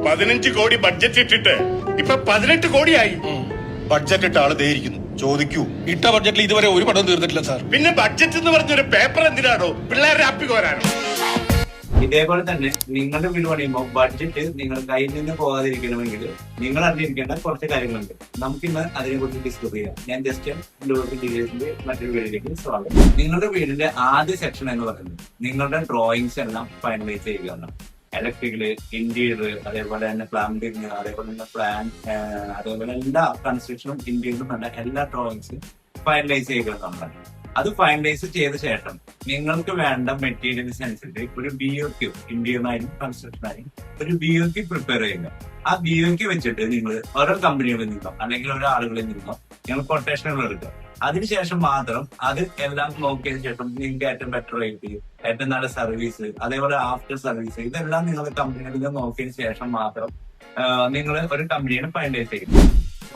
15 കോടി ബഡ്ജറ്റ് ഇട്ടിട്ട് ഇപ്പൊ 18 കോടിയായി. ബഡ്ജറ്റ് ഇട്ട ആള് ദേരിക്കുന്നു. ചോദിക്കൂ. ഇട്ട ബഡ്ജറ്റിൽ ഇതുവരെ ഒരു പടവും തീർന്നിട്ടില്ല സാർ. പിന്നെ ബഡ്ജറ്റ് എന്ന് പറഞ്ഞൊരു പേപ്പർ എന്തിനാണോ? പിള്ളേരെ അപ്പി കോരാനോ? ഇതേപോലെ തന്നെ നിങ്ങളുടെ വീട് പണിയുമ്പോൾ ബഡ്ജറ്റ് നിങ്ങൾ കയ്യിൽ നിന്ന് പോകാതിരിക്കണമെങ്കിൽ നിങ്ങൾ അറിഞ്ഞിരിക്കേണ്ട കുറച്ച് കാര്യങ്ങളുണ്ട്. നമുക്കിന്ന് അതിനെ കുറിച്ച് ഡിസ്കസ് ചെയ്യാം. ഞാൻ ജസ്റ്റ് ഡീറ്റെയിൽസിന്റെ മറ്റൊരു വീഡിയോയിലേക്ക് സ്വാഗതം. നിങ്ങളുടെ വീടിന്റെ ആദ്യ സെക്ഷൻ എന്ന് പറയുന്നത് നിങ്ങളുടെ ഡ്രോയിങ്സ് എല്ലാം ഫൈനലൈസ് ചെയ്യുകയാണ്. ഇലക്ട്രിക്കല്, ഇന്റീരിയർ, അതേപോലെ തന്നെ പ്ലംബിംഗ്, അതേപോലെ തന്നെ പ്ലാൻ, അതേപോലെ എല്ലാ കൺസ്ട്രക്ഷനും ഇന്റീരിയറും വേണ്ട എല്ലാ ഡ്രോയിങ്സും ഫൈനലൈസ് ചെയ്യുക നമ്മളാണ്. അത് ഫൈനലൈസ് ചെയ്ത ശേഷം നിങ്ങൾക്ക് വേണ്ട മെറ്റീരിയൽസ് അനുസരിച്ച് ഒരു BOQ, ഇന്റീരിയറിനായും കൺസ്ട്രക്ഷനായും ഒരു BOQ പ്രിപ്പയർ ചെയ്യുക. ആ BOQ വെച്ചിട്ട് നിങ്ങൾ ഓരോ കമ്പനികളിൽ നിന്നോ അല്ലെങ്കിൽ ഓരോ ആളുകളിൽ നിന്നോ നിങ്ങൾ കൊട്ടേഷനുകൾ എടുക്കുക. അതിനുശേഷം മാത്രം അത് എല്ലാം നോക്കിയതിനു ശേഷം നിങ്ങൾക്ക് ഏറ്റവും ബെറ്റർ റേറ്റ്, ഏറ്റവും നല്ല സർവീസ്, അതേപോലെ ആഫ്റ്റർ സർവീസ്, ഇതെല്ലാം നിങ്ങൾ കമ്പനികളിൽ നിന്ന് നോക്കിയതിനു ശേഷം മാത്രം നിങ്ങൾ ഒരു കമ്പനിയെ ഫൈനലൈസ് ചെയ്യും.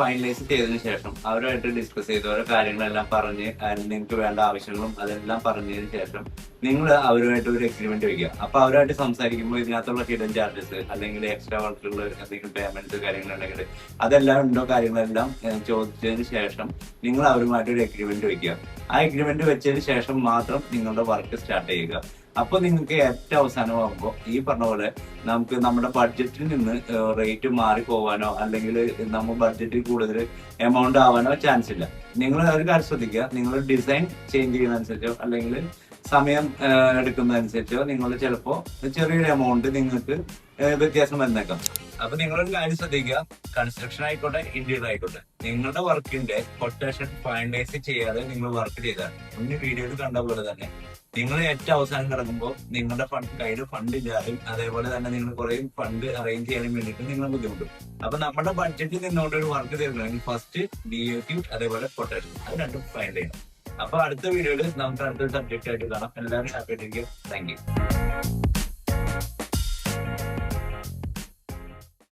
ഫൈനലൈസ് ചെയ്തതിനു ശേഷം അവരുമായിട്ട് ഡിസ്കസ് ചെയ്ത് ഓരോ കാര്യങ്ങളെല്ലാം പറഞ്ഞ് നിങ്ങൾക്ക് വേണ്ട ആവശ്യങ്ങളും അതെല്ലാം പറഞ്ഞതിന് ശേഷം നിങ്ങൾ അവരുമായിട്ട് ഒരു എഗ്രിമെന്റ് വയ്ക്കുക. അപ്പൊ അവരുമായിട്ട് സംസാരിക്കുമ്പോൾ ഇതിനകത്തുള്ള ഹിഡൻ ചാർജസ് അല്ലെങ്കിൽ എക്സ്ട്രാ വർക്കുകൾ എന്തെങ്കിലും പേയ്മെന്റ്സ് കാര്യങ്ങളുണ്ടെങ്കിൽ അതെല്ലാം ഉണ്ടോ കാര്യങ്ങളെല്ലാം ചോദിച്ചതിന് ശേഷം നിങ്ങൾ അവരുമായിട്ട് ഒരു എഗ്രിമെന്റ് വയ്ക്കുക. ആ എഗ്രിമെന്റ് വെച്ചതിന് ശേഷം മാത്രം നിങ്ങളുടെ വർക്ക് സ്റ്റാർട്ട് ചെയ്യുക. അപ്പൊ നിങ്ങൾക്ക് ഏറ്റവും അവസാനമാകുമ്പോൾ ഈ പറഞ്ഞ പോലെ നമുക്ക് നമ്മുടെ ബഡ്ജറ്റിൽ നിന്ന് റേറ്റ് മാറി പോവാനോ അല്ലെങ്കിൽ നമ്മൾ ബഡ്ജറ്റിൽ കൂടുതൽ എമൗണ്ട് ആവാനോ ചാൻസ് ഇല്ല. നിങ്ങൾ ഒരു കാര്യം ശ്രദ്ധിക്കുക, നിങ്ങൾ ഡിസൈൻ ചേഞ്ച് ചെയ്യുന്നതനുസരിച്ചോ അല്ലെങ്കിൽ സമയം എടുക്കുന്നതനുസരിച്ചോ നിങ്ങൾ ചിലപ്പോ ചെറിയൊരു എമൗണ്ട് നിങ്ങൾക്ക് വ്യത്യാസം വന്നേക്കാം. അപ്പൊ നിങ്ങളൊരു കാര്യം ശ്രദ്ധിക്കുക, കൺസ്ട്രക്ഷൻ ആയിക്കോട്ടെ ഇന്റീരിയർ ആയിക്കോട്ടെ, നിങ്ങളുടെ വർക്കിന്റെ കൊട്ടേഷൻ ഫൈനലൈസ് ചെയ്യാതെ നിങ്ങൾ വർക്ക് ചെയ്താൽ മുന്നേ വീഡിയോയിൽ കണ്ട പോലെ തന്നെ നിങ്ങൾ ഏറ്റവും അവസാനം കിടക്കുമ്പോൾ നിങ്ങളുടെ കയ്യിൽ ഫണ്ട് ഇല്ലാതെ അതേപോലെ തന്നെ നിങ്ങൾ കുറെ ഫണ്ട് അറേഞ്ച് ചെയ്യാൻ വേണ്ടിയിട്ട് നിങ്ങൾ ബുദ്ധിമുട്ടും. അപ്പൊ നമ്മുടെ ബഡ്ജറ്റിൽ നിന്നുകൊണ്ട് ഒരു വർക്ക് തീർക്കണമെങ്കിൽ ഫസ്റ്റ് BOQ അതേപോലെ കൊട്ടേഷൻ അത് രണ്ടും ഫൈൻഡ് ചെയ്യണം. അപ്പൊ അടുത്ത വീഡിയോയിൽ നമുക്ക് അടുത്തൊരു സബ്ജക്റ്റ് ആയിട്ട് കാണാം. എല്ലാവരും ഹാപ്പി ആയിട്ടിരിക്കും. Thank U.